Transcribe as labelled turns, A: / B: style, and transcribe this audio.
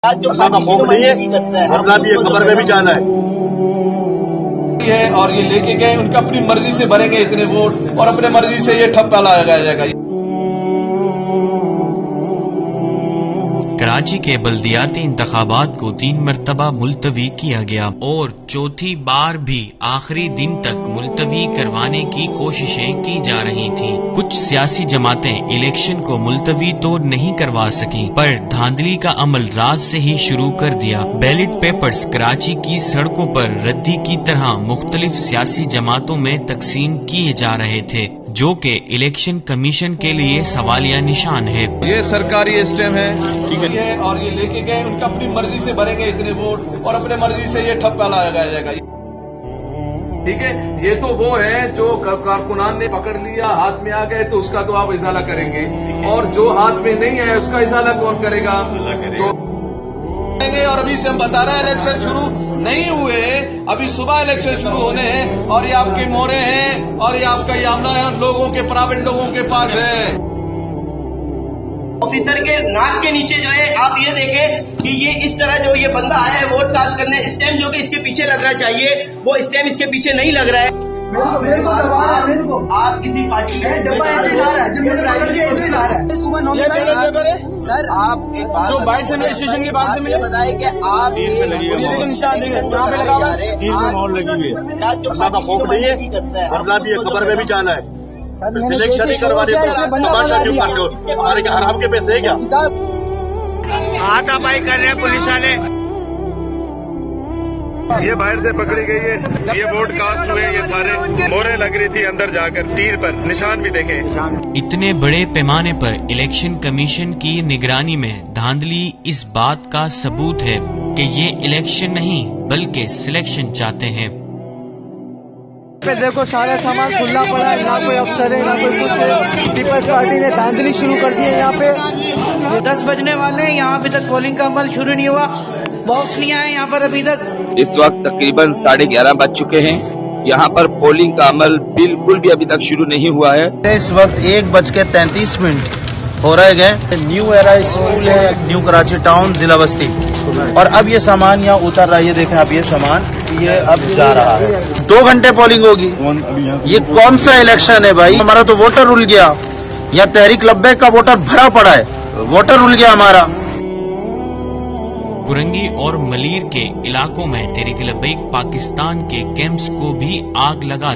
A: अल्लाह का खौफ नहीं है, वरना भी ये कब्र में भी जाना है।
B: और ये लेके गए, उनका अपनी मर्जी से भरेंगे इतने वोट और अपने मर्जी से ये ठप्पा लगाया जाएगा।
C: कराची के बल्दियाती इंतखाबात को 3 मरतबा मुलतवी किया गया और चौथी बार भी आखिरी दिन तक मुलतवी करवाने की कोशिशें की जा रही थीं। कुछ सियासी जमातें इलेक्शन को मुलतवी तो नहीं करवा सकी, पर धांधली का अमल रात से ही शुरू कर दिया। बैलेट पेपर्स कराची की सड़कों पर रद्दी की तरह मुख्तलिफ सियासी जमातों में तकसीम किए जा रहे थे, जो कि इलेक्शन कमीशन के लिए सवालिया निशान है।
B: ये सरकारी स्टेम है, ठीक है, और ये लेके गए, उनका अपनी मर्जी से भरेंगे इतने वोट और अपने मर्जी से ये ठप्पा लगाया जाएगा। ठीक है, ये तो वो है जो कारकुनान ने पकड़ लिया, हाथ में आ गए तो उसका तो आप इजाला करेंगे, और जो हाथ में नहीं है उसका इजाला कौन करेगा? तो और अभी से हम बता रहे हैं इलेक्शन शुरू नहीं हुए, अभी सुबह इलेक्शन शुरू होने हैं, और ये आपके मोहरे हैं और ये आपका ये आमला लोगों के, प्राइवेट लोगों के पास है।
D: ऑफिसर के नाक के नीचे जो है आप ये देखें कि ये इस तरह जो ये बंदा आया है वोट कास्ट करने, स्टैम्प जो कि इसके पीछे लग रहा चाहिए वो स्टैम्प इसके पीछे नहीं लग रहा है।
E: मेरे को दबा रहा है, मेरे को
D: आप किसी पार्टी के
E: डब्बा ऐसे ला रहा है, जब मैंने पकड़ लिया ऐसे ला रहा है। सुबह 9 बजे सर आप जो 22 स्टेशन के बाद से मिले बताए कि आप ये देखो निशान देखिए कहाँ पे लगा हुआ है,
A: 3 और लगी हुई है। अल्लाह का खौफ नहीं है, वरना भी ये कब्र में भी जाना है। सिलेक्शन ही करवाने तमाशा क्यों करते हो? हमारे क्या हराम के पैसे है क्या?
F: हाथापाई कर रहे हैं पुलिस वाले। ये बाहर से पकड़ी गई है, ये वोट कास्ट हुए, ये सारे मोहरें लग रही थी अंदर जाकर, तीर पर निशान भी देखे।
C: इतने बड़े पैमाने पर इलेक्शन कमीशन की निगरानी में धांधली इस बात का सबूत है कि ये इलेक्शन नहीं बल्कि सिलेक्शन चाहते हैं।
E: देखो सारा सामान खुला पड़ा है, ना कोई अफसर है ना कोई कुछ है। पीपल्स पार्टी ने धांधली शुरू कर दी है यहाँ पे।
D: ये 10 बजने वाले हैं, यहाँ अभी तक पोलिंग का अमल शुरू नहीं हुआ, बॉक्स नहीं आए यहाँ पर अभी तक।
G: इस वक्त तकरीबन 11:30 बज चुके हैं। यहाँ पर पोलिंग का अमल बिल्कुल भी अभी तक शुरू नहीं हुआ है।
H: इस वक्त 1:33 हो रहे गए। न्यू एरा स्कूल है, न्यू कराची टाउन, जिला बस्ती, और अब ये सामान यहाँ उतर रहा है। ये देखें अब ये सामान ये अब जा रहा है। 2 घंटे पोलिंग होगी। ये कौन सा इलेक्शन है भाई? हमारा तो वोटर रुल गया। यहाँ तहरीक लब्बैक का वोटर भरा पड़ा है, वोटर रुल गया हमारा।
C: कुरंगी और मलीर के इलाकों में तहरीक लब्बैक पाकिस्तान के कैंप्स को भी आग लगा